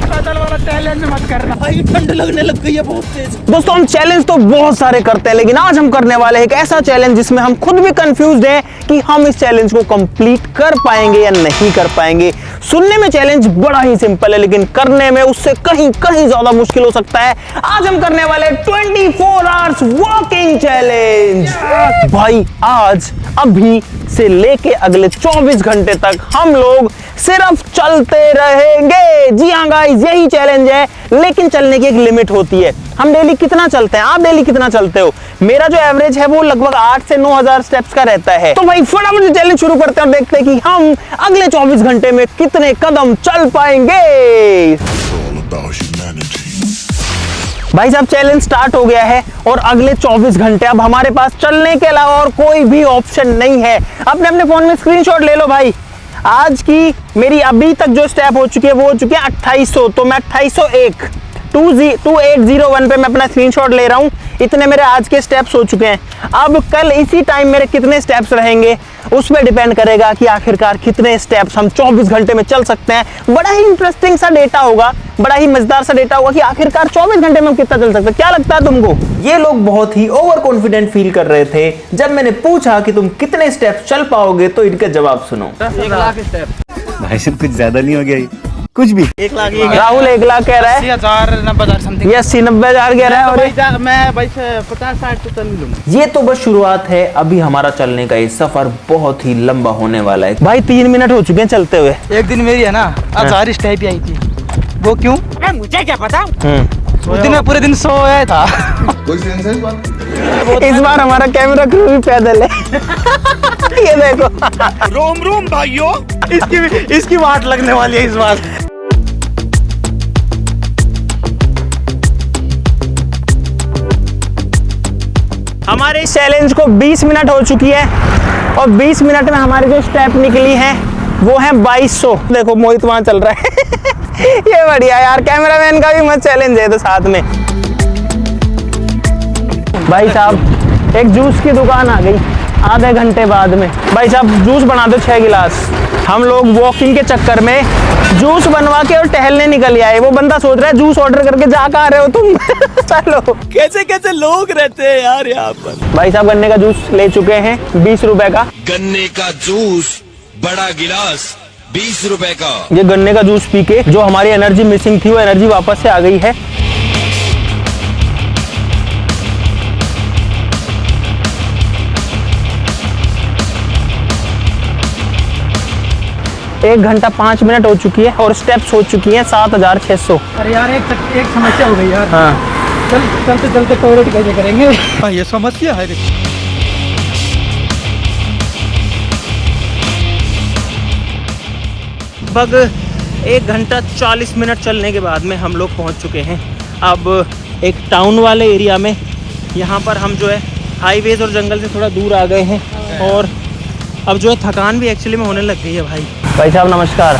पैदल वाला चैलेंज मत करना भाई, ठंड लगने लग गई है बहुत तेज। दोस्तों हम चैलेंज तो बहुत सारे करते हैं, लेकिन आज हम करने वाले हैं एक ऐसा चैलेंज जिसमें हम खुद भी कंफ्यूज्ड हैं कि हम इस चैलेंज को कंप्लीट कर पाएंगे या नहीं कर पाएंगे। सुनने में चैलेंज बड़ा ही सिंपल है, लेकिन करने में उससे कहीं कहीं ज्यादा मुश्किल हो सकता है। आज हम करने वाले 24 आवर्स वॉकिंग चैलेंज। भाई आज अभी से लेके अगले 24 घंटे तक हम लोग सिर्फ चलते रहेंगे। जी हाँ गाइस, यही चैलेंज है, लेकिन चलने की एक लिमिट होती है। हम डेली कितना चलते हैं? आप डेली कितना चलते हो? मेरा जो एवरेज है वो लगभग 8 से 9,000 स्टेप्स का रहता है। तो भाई फटाफट से चैलेंज शुरू करते हैं और देखते हैं कि हम अगले 24 घंटे में कितने कदम चल पाएंगे। भाई साहब चैलेंज स्टार्ट हो गया है और अगले 24 घंटे अब हमारे पास चलने के अलावा और कोई भी ऑप्शन नहीं है। अपने अपने फोन में स्क्रीनशॉट ले लो भाई। आज की मेरी अभी तक जो स्टेप हो चुकी है वो हो चुकी है 2800, तो मैं 2801 2801 पे मैं अपना स्क्रीनशॉट ले रहा हूं। इतने मेरे आज के स्टेप्स हो चुके हैं। अब कल इसी टाइम मेरे कितने स्टेप्स रहेंगे उस पर डिपेंड करेगा कि आखिरकार कितने स्टेप्स हम 24 घंटे में चल सकते हैं। बड़ा ही इंटरेस्टिंग सा डेटा होगा, बड़ा ही मजेदार सा डेटा होगा कि आखिरकार 24 घंटे में हम कितना चल सकते हैं। क्या लगता है तुमको? ये लोग बहुत ही ओवर कॉन्फिडेंट फील कर रहे थे जब मैंने पूछा कि तुम कितने स्टेप्स चल पाओगे, तो इनका जवाब सुनो। 1 लाख स्टेप। भाई साहब कुछ ज्यादा नहीं हो गया? कुछ भी 1 लाख। राहुल 1 लाख कह रहा है, 80,000 90,000 समथिंग। ये 80-90,000 कह रहा है। और मैं भाई 50-60 तो चल ही लूंगा। ये तो बस शुरुआत है, अभी हमारा चलने का ये सफर बहुत ही लंबा होने वाला है। भाई 3 मिनट हो चुके हैं चलते हुए। एक दिन मेरी है ना 1000 स्टेप आई थी। वो क्यों? मुझे क्या पता। उस दिन मैं पूरे दिन सोया था। कोई सेंस है इस बात? इस बार हमारा कैमरा क्रू भी पैदल है। ये देखो। रोम रोम भाइयों, इसकी वाट लगने वाली है इस बार। हमारे इस चैलेंज को 20 मिनट हो चुकी है और 20 मिनट में हमारी जो स्टेप निकली है वो है 2200। देखो मोहित वहां चल रहा है। ये बढ़िया यार, कैमरामैन का भी मस्त चैलेंज है तो साथ में। भाई साहब एक जूस की दुकान आ गई आधे घंटे बाद में। भाई साहब जूस बना दो 6 गिलास। हम लोग वॉकिंग के चक्कर में जूस बनवा के और टहलने निकल आए। वो बंदा सोच रहा है जूस ऑर्डर करके जा कहाँ रहे हो तुम? चलो। कैसे कैसे लोग रहते हैं यार यहाँ पर। भाई साहब गन्ने का जूस ले चुके हैं 20 रुपए का। गन्ने का जूस बड़ा गिलास 20 रुपए का। ये गन्ने का जूस पी के जो हमारी एनर्जी मिसिंग थी वो एनर्जी वापस से आ गई है। एक घंटा 5 मिनट हो चुकी है और स्टेप्स हो चुकी हैं 7600। अरे यार एक समस्या हो गई यार। हाँ चलते चलते टॉयलेट कैसे करेंगे? ये समस्या है। लगभग 1 घंटा 40 मिनट चलने के बाद में हम लोग पहुंच चुके हैं अब एक टाउन वाले एरिया में। यहाँ पर हम जो है हाईवेज और जंगल से थोड़ा दूर आ गए हैं और अब जो है थकान भी एक्चुअली में होने लग गई है। भाई साहब नमस्कार,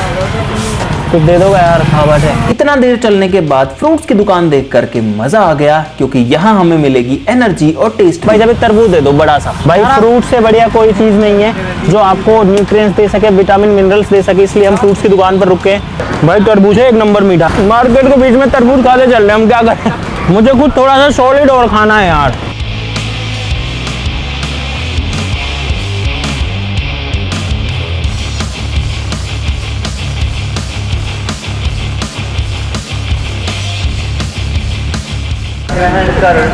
कुछ दे दोगे यार? हाँ बात है। इतना देर चलने के बाद फ्रूट्स की दुकान देख करके मजा आ गया, क्योंकि यहाँ हमें मिलेगी एनर्जी और टेस्ट। भाई जब एक तरबूज दे दो बड़ा सा। भाई फ्रूट से बढ़िया कोई चीज नहीं है जो आपको न्यूट्रिएंट्स दे सके, विटामिन मिनरल्स दे सके, इसलिए हम फ्रूट्स की दुकान पर रुके। भाई तरबूज है एक नंबर मीठा। मार्केट के बीच में तरबूज खाते चल रहे हम, क्या करें? मुझे कुछ थोड़ा सा सॉलिड और खाना है यार।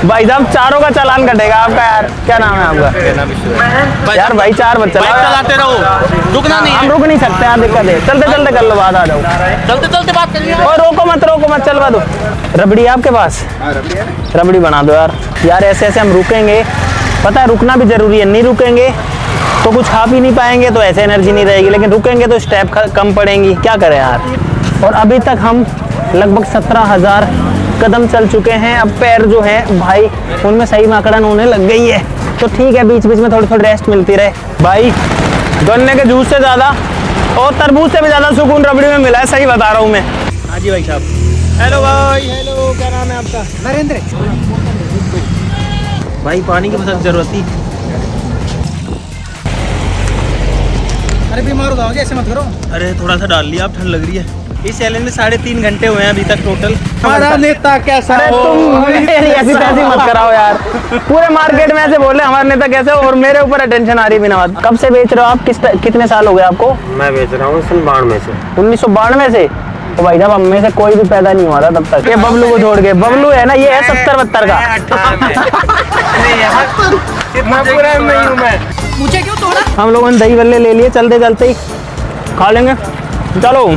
भाई साहब चारों का चालान कटेगा आपका यार। क्या नाम है आपका? यार भाई 4 बच्चे चलाते रहो, रुकना नहीं। हम रुक नहीं सकते यार, दिक्कत है। चलते चलते कर लो, बाद आ जाओ। चलते चलते बात करिए। और रोको मत चलवा दो। रबड़ी है आपके पास? रबड़ी बना दो यार। यार ऐसे ऐसे हम रुकेंगे, पता है रुकना भी जरूरी है। नहीं रुकेंगे तो कुछ खा भी नहीं पाएंगे, तो ऐसे एनर्जी नहीं रहेगी, लेकिन रुकेंगे तो स्टेप कम पड़ेंगी। क्या करें यार। और अभी तक हम लगभग 17,000 कदम चल चुके हैं। अब पैर जो है भाई उनमें सही माकड़न होने लग गई है, तो ठीक है बीच बीच में थोड़ी थोड़ी रेस्ट मिलती रहे। भाई गन्ने के जूस से ज़्यादा और तरबूज से भी ज़्यादा सुकून रबड़ी में मिला है, सही बता रहा हूँ मैं। हाँ जी भाई साहब। हेलो भाई। हेलो, क्या नाम है आपका? नरेंद्र। भाई पानी की बहुत जरूरत थी। अरे बीमार हो जाओगे, ऐसे मत करो। अरे थोड़ा सा डाल लिया, अब ठंड लग रही है। इस चैलेंज में 3.5 घंटे हुए हैं अभी तक टोटल। हमारा नेता कैसा अरे तुम ऐसी तैसी मत कराओ यार, पूरे मार्केट में ऐसे बोल रहे हमारे नेता कैसे, और मेरे ऊपर अटेंशन आ रही बिना बात। कब से बेच रहे हो आप, कितने साल हो गए आपको? मैं बेच रहा हूँ 1992 से। 1992 से? तो भाई साहब हम में से कोई भी पैदा नहीं हुआ था तब तक। ये बबलू को छोड़ के, बबलू है ना ये है 70-72 का। इतना पूरा नहीं हूँ मैं। मुझे क्यों तोड़ा? हम लोगों ने दही बल्ले ले लिए, चलते चलते ही खा लेंगे। चलो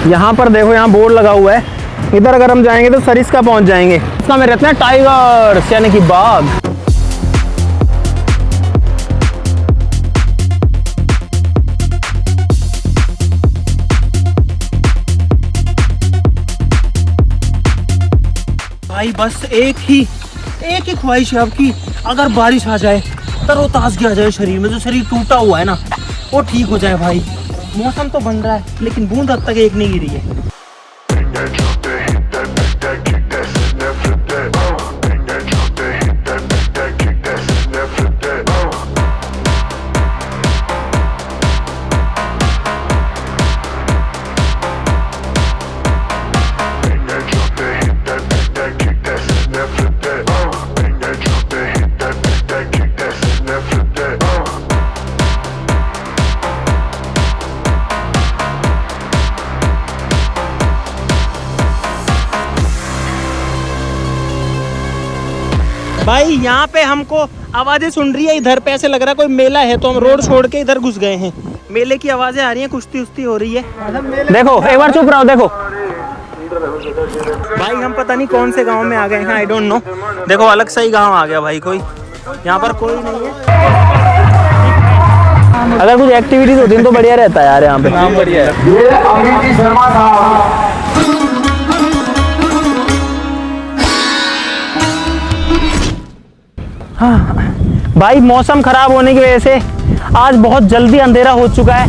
यहाँ पर देखो, यहाँ बोर्ड लगा हुआ है, इधर अगर हम जाएंगे तो सरिस्का पहुंच जाएंगे। इसका में रहते हैं टाइगर्स यानी कि बाघ। भाई बस एक ही ख्वाहिश है आपकी, अगर बारिश आ जाए, तरोताजगी आ जाए शरीर में, जो शरीर टूटा हुआ है ना वो ठीक हो जाए। भाई मौसम तो बन रहा है लेकिन बूंद अब तक एक नहीं गिरी है। भाई यहाँ पे हमको आवाजें सुन रही है, इधर पे ऐसे लग रहा है कोई मेला है, तो हम रोड छोड़ के इधर घुस गए हैं। मेले की आवाजें आ रही हैं, कुश्ती उश्ती हो रही है। देखो एक बार चुप रहो, देखो भाई हम पता नहीं कौन से गांव में आ गए हैं, आई डोंट नो। देखो अलग सा ही गांव आ गया भाई, कोई यहाँ पर कोई नहीं है। अगर कुछ एक्टिविटीज होती है तो बढ़िया रहता है यार यहाँ पे। नाम बढ़िया है। भाई मौसम खराब होने की वजह से आज बहुत जल्दी अंधेरा हो चुका है।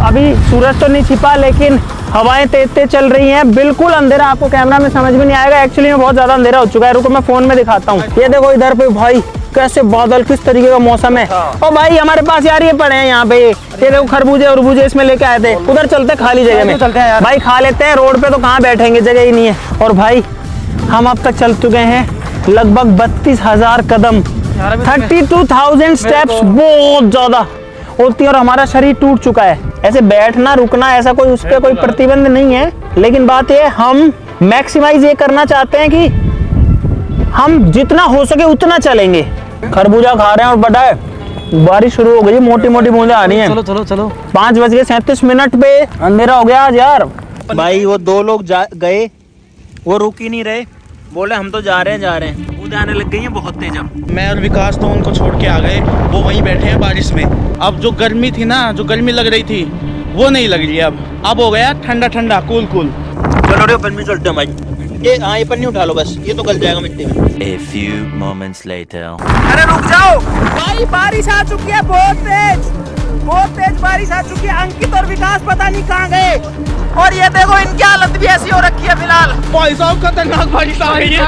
अभी सूरज तो नहीं छिपा लेकिन हवाएं तेज तेज चल रही हैं, बिल्कुल अंधेरा। आपको कैमरा में समझ में नहीं आएगा, एक्चुअली में बहुत ज्यादा अंधेरा हो चुका है। रुको मैं फोन में दिखाता हूँ। ये देखो इधर पे भाई कैसे बादल, किस तरीके का मौसम है। और भाई हमारे पास यार ये पड़े हैं यहाँ पे, ये देखो खरबूजे उरबूजे इसमें लेके आए थे। उधर चलते खाली जगह में चलते हैं भाई, खा लेते हैं। रोड पे तो कहाँ बैठेंगे, जगह ही नहीं है। और भाई हम अब तक चल चुके हैं लगभग 32,000 कदम, 32,000 स्टेप्स, बहुत ज्यादा होती है। और हमारा शरीर टूट चुका है। ऐसे बैठना रुकना ऐसा कोई उस पर कोई प्रतिबंध नहीं है, लेकिन बात ये हम मैक्सिमाइज ये करना चाहते हैं कि हम जितना हो सके उतना चलेंगे। खरबूजा खा रहे हैं और बड़ा है बारिश शुरू हो गई, मोटी मोटी बूंदें आ रही हैं। चलो चलो चलो 5:37 पे अंधेरा हो गया आज यार। भाई वो दो लोग गए, वो रुक ही नहीं रहे, बोले हम तो जा रहे हैं। कूद आने लग गई हैं बहुत तेज। अब मैं और विकास तो उनको छोड़ के आ गए, वो वहीं बैठे हैं बारिश में। अब जो गर्मी थी ना, जो गर्मी लग रही थी वो नहीं लग रही है। अब हो गया ठंडा ठंडा, कूल कूल। चलो रे पन्नी चलते हैं भाई। ये पन्नी उठा लो बस, ये तो गल जाएगा मिट्टी में। A few moments later. अरे रुक जाओ भाई, बारिश आ चुकी है, बहुत तेज बारिश आ चुकी है। अंकित और विकास पता नहीं कहाँ गए, और ये देखो इनकी हालत भी ऐसी हो रखी है फिलहाल। भाई साहब खतरनाक बारिश आ गई है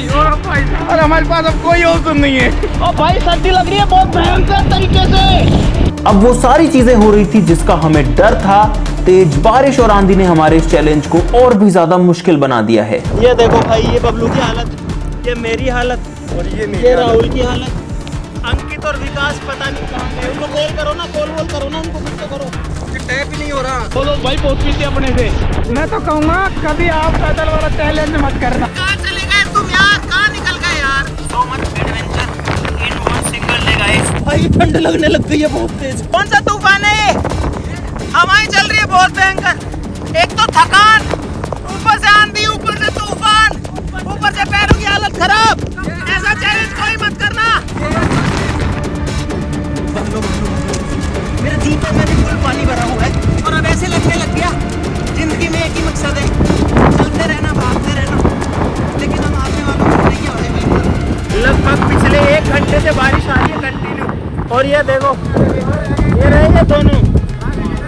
और हमारे पास अब कोई ऑप्शन नहीं है। और भाई सर्दी लग रही है बहुत भयंकर तरीके से। अब वो सारी चीजें हो रही थी जिसका हमें डर था। तेज बारिश और आंधी ने हमारे इस चैलेंज को और भी ज्यादा मुश्किल बना दिया है। ये देखो भाई, ये बबलू की हालत, ये मेरी हालत, और ये राहुल की हालत। अंकित और विकास पता नहीं कहाँ गए। उनको कॉल करो ना, कॉल करो ना उनको, कुछ तो करो। टैप ही नहीं हो रहा। बोलो भाई बहुत पीछे अपने से। मैं तो कहूँगा कभी आप पैदल वाला चैलेंज मत करना। कहाँ चले गए तुम यार, कहाँ निकल गए यार। So much adventure in one single day guys. भाई ठंड लगने लग गई है बहुत तेज। कौन सा तूफान है ये? हवाएं चल रही है बहुत भयंकर। एक तो थकान, ऊपर से आंधी, ऊपर से तूफान, ऊपर से पैरों की हालत खराब। ऐसा चैलेंज कोई मत करना। मेरे जीप में भी फुल पानी भरा हुआ है और अब ऐसे लगने लग गया जिंदगी में एक ही मकसद है, चलते रहना, भागते रहना। लेकिन हम आने वालों को नहीं हो रहे। लगभग पिछले 1 घंटे से बारिश आ रही है कंटिन्यू। और ये देखो ये रहे ये दोनों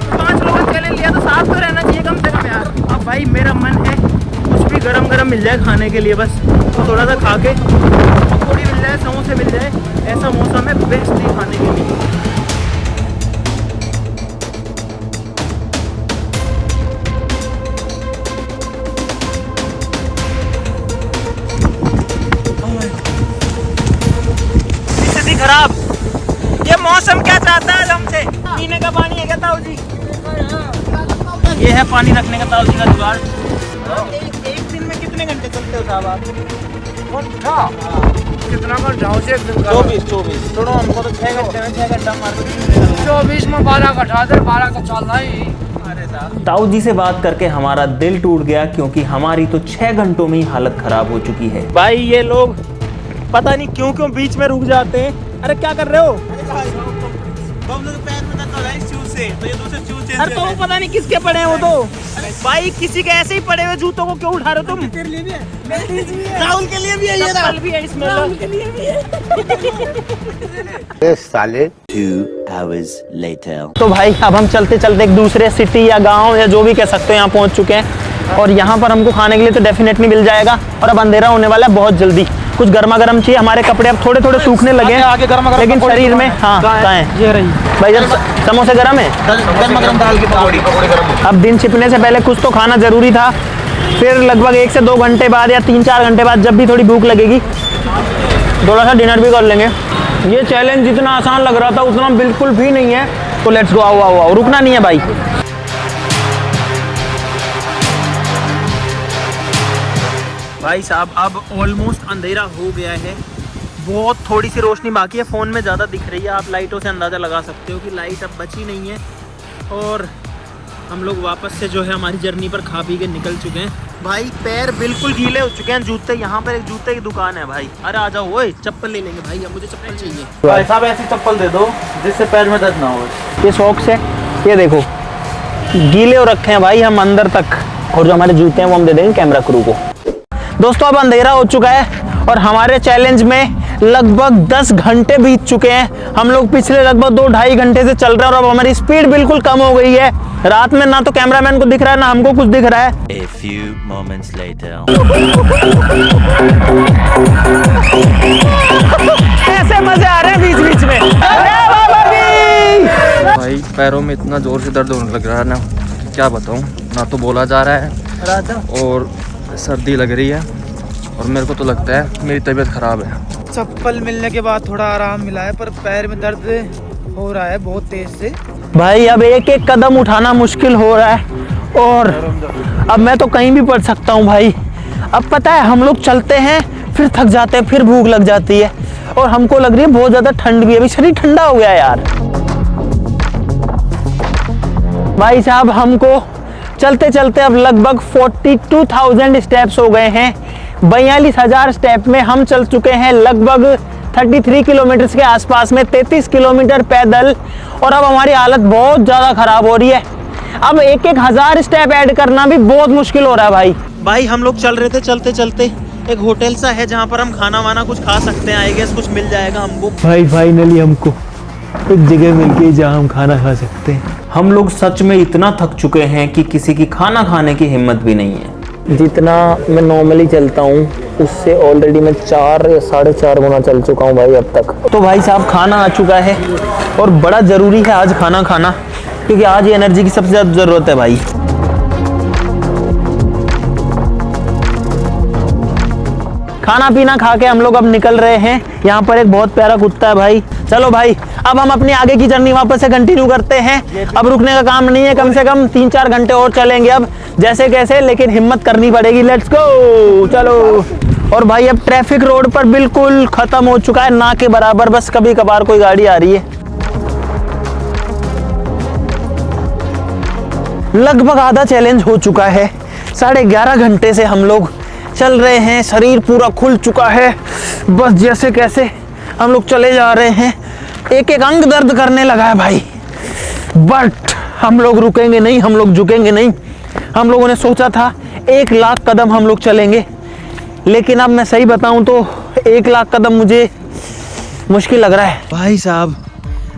5 लोगों का चैलेंज लिया तो साथ तो रहना चाहिए कम से कम यार। अब भाई मेरा मन है कुछ भी गरम गरम मिल जाए खाने के लिए, बस तो थोड़ा सा खा के पकौड़ी मिल जाए, समोसे मिल जाए। ऐसा मौसम है बेस्ट ही खाने के लिए। मौसम क्या चाहता है हमसे? पीने का पानी है क्या ताऊ जी? ये है पानी रखने का ताऊ जी का जुगाड़। एक दिन में कितने घंटे चलते हो साहब आप? कितना घंटा हो? 24। छोड़ो हमको तो 6 घंटे में 6 घंटा मार 24 में 12 घटा दे, 12 का चलना ही। ताऊ जी से बात करके हमारा दिल टूट गया, क्योंकि हमारी तो 6 घंटों में ही हालत खराब हो चुकी है। भाई ये लोग पता नहीं क्यों क्यों बीच में रुक जाते हैं। अरे क्या कर रहे हो? अरे तो पता नहीं किसके पड़े हैं वो तो। भाई किसी के ऐसे ही पड़े हुए जूतों को क्यों उठा रहे हो तुम? राहुल के लिए भी है ये, चप्पल भी है इसमें, राहुल के लिए भी है। साले 2 hours later. तो भाई अब हम चलते चलते एक दूसरे सिटी या गांव या जो भी कह सकते हो यहाँ पहुँच चुके हैं, और यहाँ पर हमको खाने के लिए तो डेफिनेटली मिल जाएगा। और अब अंधेरा होने वाला है बहुत जल्दी। कुछ गर्मा गर्म चाहिए। हमारे कपड़े अब थोड़े थोड़े सूखने लगे हैं, लेकिन शरीर में हाँ कहाँ है ये रही भाई? जब समोसे गर्म है, गर्म दाल की पकौड़ी अब दिन छिपने से पहले कुछ तो खाना जरूरी था। फिर लगभग 1 से 2 घंटे बाद या 3-4 घंटे बाद जब भी थोड़ी भूख लगेगी, थोड़ा सा डिनर भी कर लेंगे। ये चैलेंज जितना आसान लग रहा था उतना बिल्कुल भी नहीं है। तो लेट्स गो, आओ आओ आओ, रुकना नहीं है भाई। भाई साहब अब ऑलमोस्ट अंधेरा हो गया है। बहुत थोड़ी सी रोशनी बाकी है, फ़ोन में ज़्यादा दिख रही है। आप लाइटों से अंदाज़ा लगा सकते हो कि लाइट अब बची नहीं है। और हम लोग वापस से जो है हमारी जर्नी पर खा पी के निकल चुके हैं। भाई पैर बिल्कुल गीले हो चुके हैं। जूते, यहाँ पर एक जूते की दुकान है भाई। अरे आ जाओ, ओए चप्पल ले लेंगे भाई, अब मुझे चप्पल चाहिए। भाई साहब ऐसी चप्पल दे दो जिससे पैर में दर्द ना हो। ये शौक से, ये देखो गीले हो रखे हैं भाई हम अंदर तक। और जो हमारे जूते हैं वो हम दे देंगे कैमरा क्रू को। दोस्तों अब अंधेरा हो चुका है और हमारे चैलेंज में लगभग 10 घंटे बीत चुके हैं। हम लोग पिछले लगभग 2-2.5 घंटे से चल रहे हैं और अब हमारी स्पीड बिल्कुल कम हो गई है। रात में ना तो कैमरामैन को दिख रहा है ना हमको कुछ दिख रहा है। A few moments later. ऐसे मजे आ रहे हैं बीच बीच में। भाई पैरों में इतना जोर से दर्द होने लग रहा है ना, क्या बताऊं। ना तो बोला जा रहा है और सर्दी लग रही है, और मेरे को तो लगता है मेरी तबीयत खराब है। चप्पल मिलने के बाद थोड़ा आराम मिला है, पर पैर में दर्द हो रहा है बहुत तेज से। भाई अब एक एक कदम उठाना मुश्किल हो रहा है, और अब मैं तो कहीं भी पड़ सकता हूँ भाई। अब पता है हम लोग चलते हैं, फिर थक जाते हैं, फिर भूख लग जाती है, और हमको लग रही है बहुत ज़्यादा ठंड भी है। अभी शरीर ठंडा हो गया यार। भाई साहब हमको चलते चलते अब लगभग 42,000 स्टेप्स हो गए हैं। 42,000 स्टेप में हम चल चुके हैं लगभग 33 किलोमीटर के आसपास में, 33 किलोमीटर पैदल। और अब हमारी हालत बहुत ज़्यादा ख़राब हो रही है। अब 1-1 हज़ार स्टेप ऐड करना भी बहुत मुश्किल हो रहा है भाई। भाई हम लोग चल रहे थे, चलते चलते एक होटल सा है जहाँ पर हम खाना वाना कुछ खा सकते हैं। आई गेस कुछ मिल जाएगा हमको। भाई फाइनली हमको एक जगह मिल गई जहाँ हम खाना खा सकते हैं। हम लोग सच में इतना थक चुके हैं कि किसी की खाना खाने की हिम्मत भी नहीं है। जितना मैं नॉर्मली चलता हूँ उससे ऑलरेडी मैं 4 या 4.5 गुना चल चुका हूँ भाई अब तक। तो भाई साहब खाना आ चुका है, और बड़ा ज़रूरी है आज खाना खाना, क्योंकि आज एनर्जी की सबसे ज़्यादा ज़रूरत है भाई। खाना पीना खा के हम लोग अब निकल रहे हैं। यहाँ पर एक बहुत प्यारा कुत्ता है भाई। चलो भाई अब हम अपनी आगे की जर्नी वापस से कंटिन्यू करते हैं। अब रुकने का काम नहीं है, कम से कम 3-4 घंटे और चलेंगे अब जैसे कैसे, लेकिन हिम्मत करनी पड़ेगी। लेट्स गो, चलो। और भाई अब ट्रैफिक रोड पर बिल्कुल खत्म हो चुका है, ना के बराबर, बस कभी कभार कोई गाड़ी आ रही है। लगभग आधा चैलेंज हो चुका है। 11.5 घंटे से हम लोग चल रहे हैं, शरीर पूरा खुल चुका है। बस जैसे कैसे हम लोग चले जा रहे हैं। एक एक अंग दर्द करने लगा है भाई, बट हम लोग रुकेंगे नहीं, हम लोग झुकेंगे नहीं। हम लोगों ने सोचा था 1 लाख कदम हम लोग चलेंगे, लेकिन अब मैं सही बताऊं तो 1 लाख कदम मुझे मुश्किल लग रहा है। भाई साहब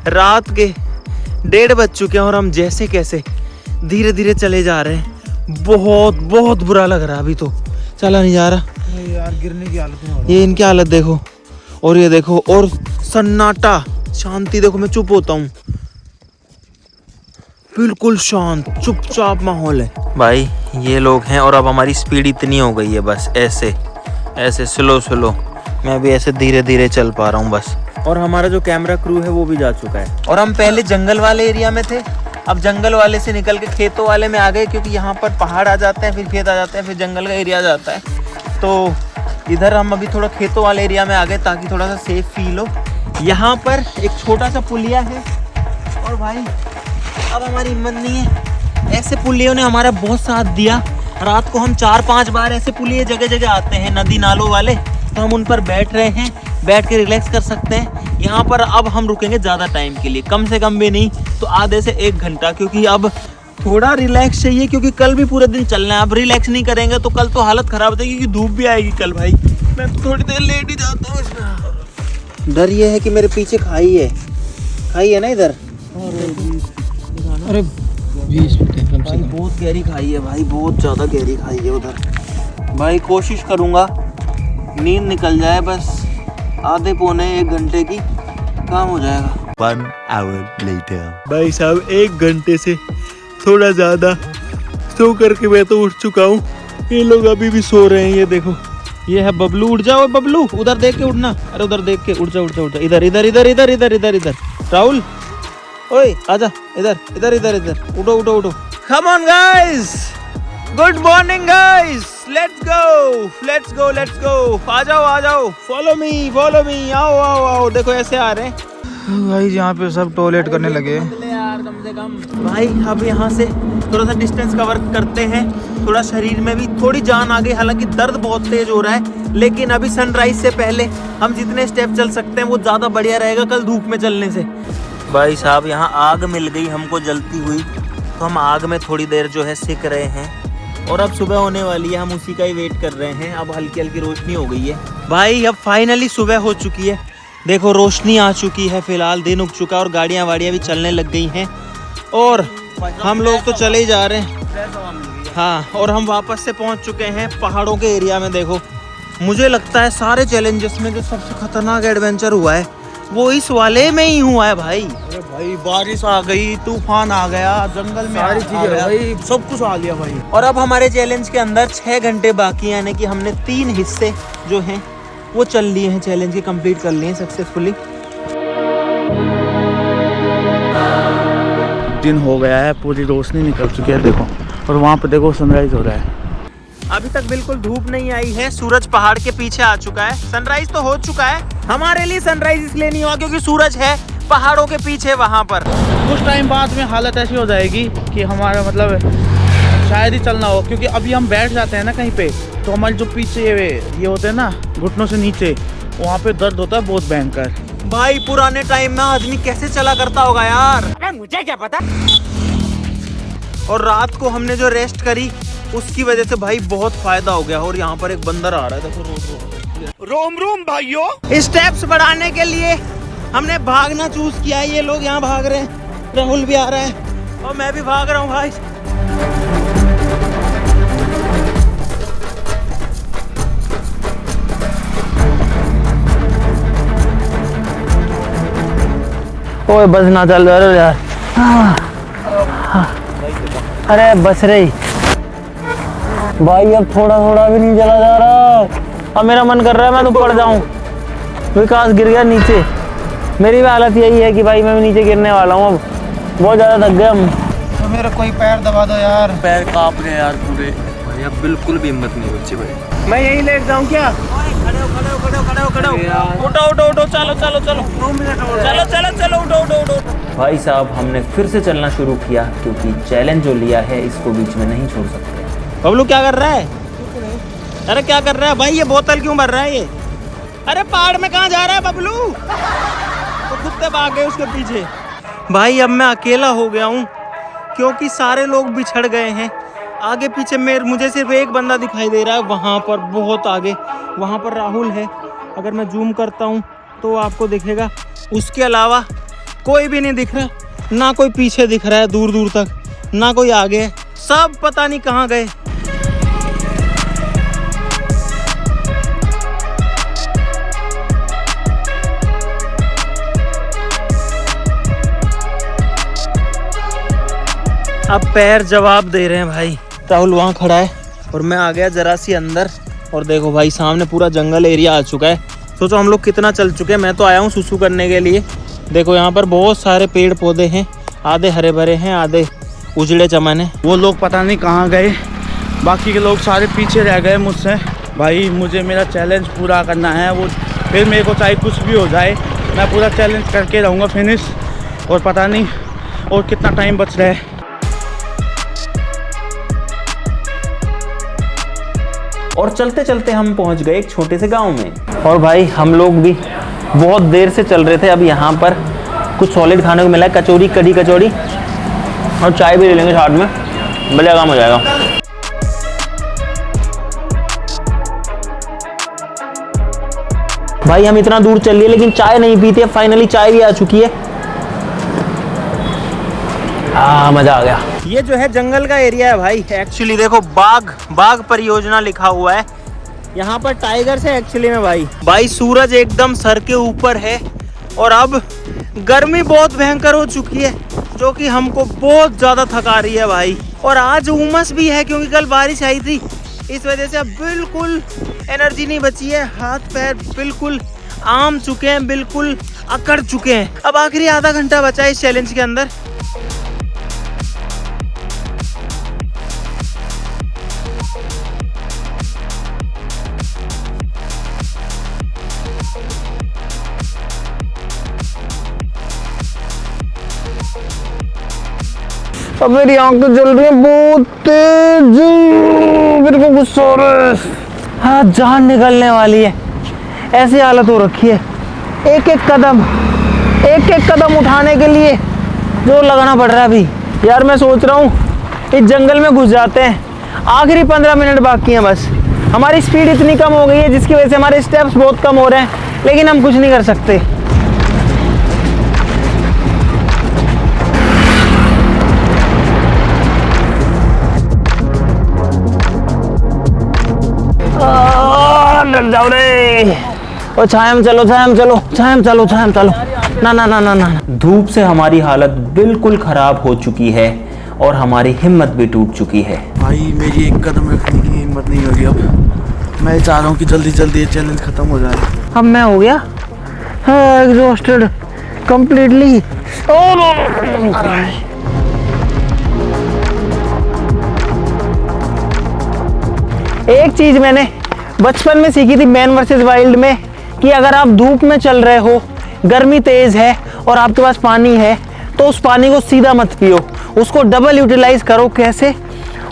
रात के 1:30 बज चुके हैं और हम जैसे कैसे धीरे धीरे चले जा रहे हैं। बहुत बहुत बुरा लग रहा है, अभी तो चला नहीं जा रहा यार, गिरने की हालत में। ये इनकी हालत देखो, और ये देखो, और सन्नाटा, शांति देखो। मैं चुप होता हूँ, बिल्कुल शांत चुपचाप माहौल है भाई। ये लोग हैं, और अब हमारी स्पीड इतनी हो गई है, बस ऐसे ऐसे स्लो स्लो मैं भी ऐसे धीरे धीरे चल पा रहा हूँ बस। और हमारा जो कैमरा क्रू है वो भी जा चुका है। और हम पहले जंगल वाले एरिया में थे, अब जंगल वाले से निकल के खेतों वाले में आ गए, क्योंकि यहाँ पर पहाड़ आ जाते हैं, फिर खेत आ जाते हैं, फिर जंगल का एरिया आ जाता है। तो इधर हम अभी थोड़ा खेतों वाले एरिया में आ गए ताकि थोड़ा सा सेफ फील हो। यहाँ पर एक छोटा सा पुलिया है और भाई अब हमारी हिम्मत नहीं है। ऐसे पुलियों ने हमारा बहुत साथ दिया। रात को हम 4-5 बार ऐसे पुलिये जगह जगह आते हैं, नदी नालों वाले, तो हम उन पर बैठ रहे हैं, बैठ के रिलैक्स कर सकते हैं। यहाँ पर अब हम रुकेंगे ज़्यादा टाइम के लिए, कम से कम भी नहीं तो आधे से 1 घंटा, क्योंकि अब थोड़ा रिलैक्स चाहिए, क्योंकि कल भी पूरे दिन चलना है। अब रिलैक्स नहीं करेंगे तो कल तो हालत ख़राब हो जाएगी, क्योंकि धूप भी आएगी कल भाई। मैं तो थोड़ी देर लेट ही जाता हूँ इसमें। डर ये है कि मेरे पीछे खाई है ना इधर। अरे 20 फुट है कम से भाई कम। बहुत गहरी खाई है भाई, बहुत ज़्यादा गहरी खाई है उधर। भाई कोशिश करूँगा नींद निकल जाए, बस आधे पौने 1 घंटे की काम हो जाएगा। 1 hour later. भाई साहब 1 घंटे से थोड़ा ज़्यादा सो करके मैं तो उठ चुका हूँ। ये लोग अभी भी सो रहे हैं। ये देखो, ये है बबलू। उठ जाओ बबलू, उधर देख के उठना। अरे उधर देख के उठ जा, उठ जा, उठ जा। इधर इधर इधर इधर इधर इधर इधर। राहुल ओए आजा, इधर इधर इधर इधर। उठो उठो उठो। Come on guys, good morning guys, let's go let's go let's go. आ जाओ, फॉलो मी, आओ आओ आओ। देखो ऐसे आ रहे हैं भाई यहाँ पे सब टॉयलेट करने लगे। यार कम से कम। भाई अब यहाँ से थोड़ा सा डिस्टेंस कवर करते हैं, थोड़ा शरीर में भी थोड़ी जान आ गई। हालांकि दर्द बहुत तेज हो रहा है, लेकिन अभी सनराइज से पहले हम जितने स्टेप चल सकते हैं वो ज़्यादा बढ़िया रहेगा कल धूप में चलने से। भाई साहब यहाँ आग मिल गई हमको जलती हुई, तो हम आग में थोड़ी देर जो है सिक रहे हैं। और अब सुबह होने वाली है, हम उसी का ही वेट कर रहे हैं। अब हल्की हल्की रोशनी हो गई है भाई, अब फाइनली सुबह हो चुकी है। देखो रोशनी आ चुकी है, फिलहाल दिन उग चुका है और गाड़ियाँ वाड़ियाँ भी चलने लग गई हैं। और हम लोग तो चले ही जा रहे हैं। हाँ, और हम वापस से पहुँच चुके हैं पहाड़ों के एरिया में। देखो मुझे लगता है सारे चैलेंजेस में जो सबसे खतरनाक एडवेंचर हुआ है वो इस वाले में ही हुआ है भाई। अरे भाई बारिश आ गई, तूफान आ गया, जंगल में सारी चीजें भाई, सब कुछ आ लिया भाई। और अब हमारे चैलेंज के अंदर 6 घंटे बाकी, यानी कि हमने 3 हिस्से जो हैं वो चल लिए हैं, चैलेंज के कंप्लीट कर लिए हैं सक्सेसफुली। दिन हो गया है, पूरी रोशनी निकल चुकी है देखो, और वहाँ पे देखो सनराइज हो रहा है। अभी तक बिल्कुल धूप नहीं आई है, सूरज पहाड़ के पीछे आ चुका है। सनराइज तो हो चुका है, हमारे लिए सनराइज इसलिए नहीं हुआ क्योंकि सूरज है पहाड़ों के पीछे वहाँ पर। कुछ टाइम बाद में हालत ऐसी हो जाएगी कि हमारा मतलब शायद ही चलना हो, क्योंकि अभी हम बैठ जाते हैं ना कहीं पे, तो हमारे जो पीछे ये होते हैं ना घुटनों से नीचे, वहाँ पे दर्द होता है बहुत भयंकर। भाई पुराने टाइम में आदमी कैसे चला करता होगा यार, मुझे क्या पता। और रात को हमने जो रेस्ट करी उसकी वजह से भाई बहुत फायदा हो गया। और यहाँ पर एक बंदर आ रहा है, देखो रोम रोम भाइयों। स्टेप्स बढ़ाने के लिए हमने भागना चूज किया है। ये लोग यहाँ भाग रहे हैं, राहुल भी आ रहा है और मैं भी भाग रहा हूँ भाई। ओए बस ना चल रहा यार। अरे बस रही भाई, अब थोड़ा थोड़ा भी नहीं चला जा रहा। अब मेरा मन कर रहा है मैं तो पड़ जाऊं। विकास गिर गया नीचे, मेरी भी हालत यही है कि भाई मैं भी नीचे गिरने वाला हूँ। अब बहुत ज़्यादा थक गए हम। तो मेरा कोई पैर दबा दो यार। पैर कांप गए यार पूरे भाई, अब बिल्कुल भी हिम्मत नहीं बची भाई। मैं यही लेट जाऊँ क्या? खड़े हो, उठो, चलो, उठो। भाई साहब हमने फिर से चलना शुरू किया, क्योंकि चैलेंज जो लिया है इसको बीच में नहीं छोड़ सकते। बबलू क्या कर रहा है? अरे क्या कर रहा है भाई, ये बोतल क्यों भर रहा है ये? अरे पहाड़ में कहाँ जा रहा है बबलू? तो कुत्ते भाग गए उसके पीछे। भाई अब मैं अकेला हो गया हूँ क्योंकि सारे लोग बिछड़ गए हैं। आगे पीछे मुझे सिर्फ एक बंदा दिखाई दे रहा है, वहाँ पर बहुत आगे, वहाँ पर राहुल है। अगर मैं जूम करता हूँ तो आपको दिखेगा, उसके अलावा कोई भी नहीं दिख रहा। ना कोई पीछे दिख रहा है दूर दूर तक, ना कोई आगे है, सब पता नहीं कहाँ गए। अब पैर जवाब दे रहे हैं भाई। राहुल वहाँ खड़ा है और मैं आ गया जरा सी अंदर, और देखो भाई सामने पूरा जंगल एरिया आ चुका है। सोचो हम लोग कितना चल चुके हैं। मैं तो आया हूँ सुसु करने के लिए। देखो यहाँ पर बहुत सारे पेड़ पौधे हैं, आधे हरे भरे हैं, आधे उजड़े चमन है। वो लोग पता नहीं कहाँ गए, बाकी के लोग सारे पीछे रह गए मुझसे। भाई मुझे मेरा चैलेंज पूरा करना है, वो फिर मेरे को चाहे कुछ भी हो जाए मैं पूरा चैलेंज करके रहूँगा फिनिश। और पता नहीं और कितना टाइम बच रहा है। और चलते चलते हम पहुंच गए एक छोटे से गांव में। और भाई हम लोग भी बहुत देर से चल रहे थे। अब यहाँ पर कुछ सॉलिड खाने को मिला है, कचौरी, कढ़ी कचौरी, और चाय भी ले लेंगे साथ में, बढ़िया काम हो जाएगा। भाई हम इतना दूर चल लिए लेकिन चाय नहीं पीते, फाइनली चाय भी आ चुकी है। मजा आ गया। ये जो है जंगल का एरिया है भाई। एक्चुअली देखो बाघ परियोजना लिखा हुआ है यहाँ पर, टाइगर से एक्चुअली में भाई सूरज एकदम सर के ऊपर है। और अब गर्मी बहुत भयंकर हो चुकी है जो कि हमको बहुत ज़्यादा थका रही है भाई। और आज उमस भी है क्योंकि कल बारिश आई थी, इस वजह से अब बिल्कुल एनर्जी नहीं बची है। हाथ पैर बिल्कुल आम चुके हैं, बिल्कुल अकड़ चुके हैं। अब आखिरी आधा घंटा बचा है इस चैलेंज के अंदर। अब मेरी आंखें जल रही है बहुत तेज, मेरे को गुस्सा हो रहा है। हाँ, जान निकलने वाली है, ऐसी हालत हो रखी है। एक एक कदम उठाने के लिए जोर लगाना पड़ रहा है अभी। यार मैं सोच रहा हूँ इस जंगल में घुस जाते हैं। आखिरी 15 मिनट बाकी हैं बस। हमारी स्पीड इतनी कम हो गई है जिसकी वजह से हमारे स्टेप्स बहुत कम हो रहे हैं, लेकिन हम कुछ नहीं कर सकते। डर जाओ रे। ओ छायम चलो ना। धूप से हमारी हालत बिल्कुल खराब हो चुकी है और हमारी हिम्मत भी टूट चुकी है। भाई मेरी एक कदम रखने की हिम्मत नहीं होगी अब। मैं चाह रहा हूँ कि जल्दी जल्दी ये चैलेंज खत्म हो जाए। अब मैं हो गया एग्जॉस्टेड कंप्लीटली। एक चीज मैंने बचपन में सीखी थी मैन वर्सेस वाइल्ड में, कि अगर आप धूप में चल रहे हो, गर्मी तेज है और आपके पास पानी है, तो उस पानी को सीधा मत पियो, उसको डबल यूटिलाइज करो। कैसे?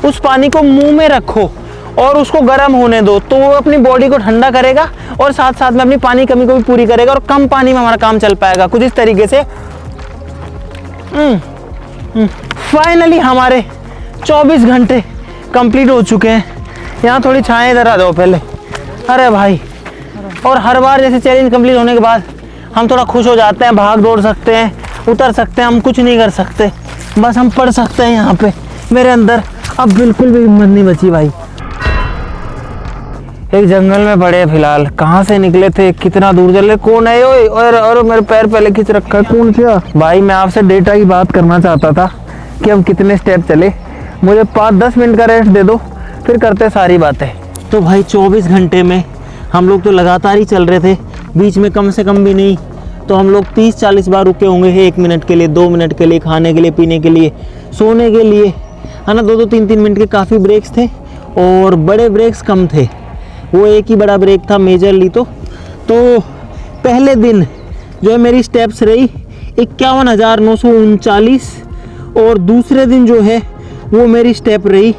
उस पानी को मुंह में रखो और उसको गर्म होने दो, तो वो अपनी बॉडी को ठंडा करेगा और साथ साथ में अपनी पानी कमी को भी पूरी करेगा और कम पानी में हमारा काम चल पाएगा। कुछ इस तरीके से। फाइनली हमारे 24 घंटे कंप्लीट हो चुके हैं। यहाँ थोड़ी छाएं इधर आ जाओ पहले। अरे भाई, और हर बार जैसे चैलेंज कंप्लीट होने के बाद हम थोड़ा खुश हो जाते हैं, भाग दौड़ सकते हैं, उतर सकते हैं। हम कुछ नहीं कर सकते, बस हम पढ़ सकते हैं। यहाँ पे मेरे अंदर अब बिल्कुल भी हिम्मत नहीं बची भाई। एक जंगल में पड़े फिलहाल। कहाँ से निकले थे, कितना दूर चले, कौन है ओए? और मेरे पैर पहले खींच रखा है, कौन था भाई? मैं आपसे डेटा की बात करना चाहता था कि हम कितने स्टेप चले। मुझे 5-10 मिनट का रेस्ट दे दो, फिर करते सारी बातें। तो भाई 24 घंटे में हम लोग तो लगातार ही चल रहे थे, बीच में कम से कम भी नहीं तो हम लोग 30-40 बार रुके होंगे। 1 मिनट के लिए, 2 मिनट के लिए, खाने के लिए, पीने के लिए, सोने के लिए, है ना। 2-2, 3-3 मिनट के काफ़ी ब्रेक्स थे और बड़े ब्रेक्स कम थे। वो एक ही बड़ा ब्रेक था मेजरली। तो पहले दिन जो है मेरी स्टेप्स रही 51,939 और दूसरे दिन जो है वो मेरी स्टेप रही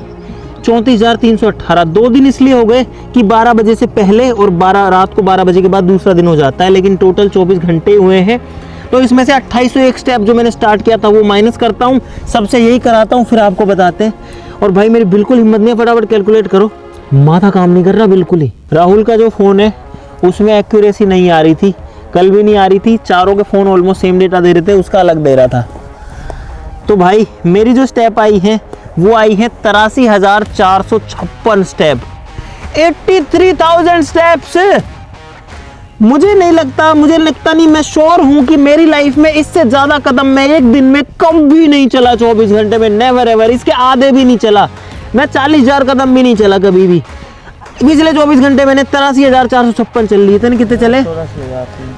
34,318। 2 दिन इसलिए हो गए कि 12 बजे से पहले और रात को 12 बजे के बाद दूसरा दिन हो जाता है, लेकिन टोटल 24 घंटे हुए हैं। तो इसमें से 2801 स्टेप जो मैंने स्टार्ट किया था वो माइनस करता हूँ, सबसे यही कराता हूँ, फिर आपको बताते हैं। और भाई मेरी बिल्कुल हिम्मत नहीं है, फटाफट कैलकुलेट करो। माथा काम नहीं कर रहा बिल्कुल ही। राहुल का जो फ़ोन है उसमें एक्यूरेसी नहीं आ रही थी, कल भी नहीं आ रही थी। चारों के फ़ोन ऑलमोस्ट सेम डेटा दे रहे थे, उसका अलग दे रहा था। तो भाई मेरी जो स्टेप आई है वो आई है 83,456 स्टेप, 83,000 स्टेप्स। मुझे लगता नहीं, मैं श्योर हूं कि मेरी लाइफ में इससे ज्यादा कदम मैं एक दिन में कभी नहीं चला 24 घंटे में, नेवर एवर। इसके आधे भी नहीं चला मैं, 40,000 कदम भी नहीं चला कभी भी। पिछले 24 घंटे मैंने 83,456 चल ली। इतने कितने चले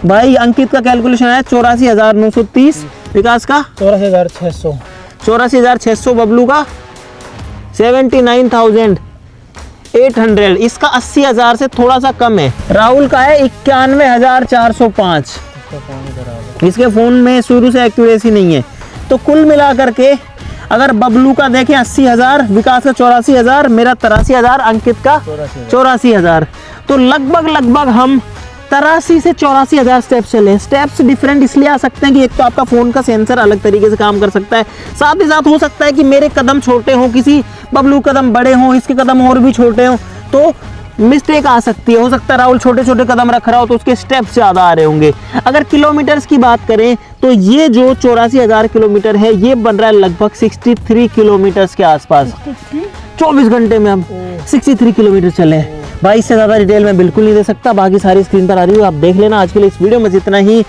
भाई? अंकित का कैलकुलेशन है 84,930, विकास का 84,600, 84,600, बबलू का 79,800, इसका 80,000 से थोड़ा सा कम है। राहुल का है 91,405, इसके फोन में शुरू से एक्यूरेसी नहीं है। तो कुल मिला करके अगर बबलू का देखें 80,000, विकास का 84,000, मेरा 83,000, अंकित का 84,000, तो लगभग हम 83 से 84,000 स्टेप्स चले। स्टेप्स डिफरेंट इसलिए आ सकते हैं कि एक तो आपका फोन का सेंसर अलग तरीके से काम कर सकता है, साथ ही साथ हो सकता है कि मेरे कदम छोटे हों, किसी बबलू कदम बड़े हों, इसके कदम और भी छोटे हों, तो मिस्टेक आ सकती है। हो सकता है राहुल छोटे छोटे कदम रख रहा हो तो उसके स्टेप्स ज़्यादा आ रहे होंगे। अगर किलोमीटर्स की बात करें तो ये जो 84,000 किलोमीटर है ये बन रहा है लगभग 63 किलोमीटर्स के आसपास। 24 घंटे में हम 63 किलोमीटर चले हैं भाई। इससे ज़्यादा डिटेल मैं बिल्कुल नहीं दे सकता, बाकी सारी स्क्रीन पर आ रही है, आप देख लेना। आज के लिए इस वीडियो में जितना ही।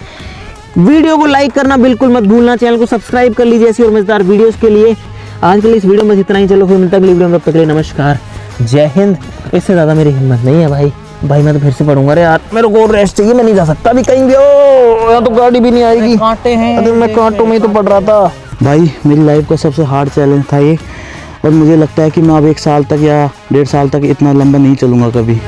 वीडियो को लाइक करना बिल्कुल मत भूलना, चैनल को सब्सक्राइब कर लीजिए ऐसी और मजेदार वीडियोस के लिए। आज के लिए इस वीडियो में जितना ही। चलो फिर मिलता है अगली वीडियो में, तब तक के लिए नमस्कार, जय हिंद। इससे ज़्यादा मेरी हिम्मत नहीं है भाई। मैं तो फिर से पढ़ूंगा। अरे यार मेरे को रेस्ट चाहिए, मैं नहीं जा सकता अभी कहीं भी। ओ यहाँ तो गाड़ी भी नहीं आएगी, कांटे हैं। अरे मैं कांटों में ही तो पढ़ रहा था भाई। मेरी लाइफ का सबसे हार्ड चैलेंज था ये, और मुझे लगता है कि मैं अब 1 साल तक या 1.5 साल तक इतना लंबा नहीं चलूँगा कभी।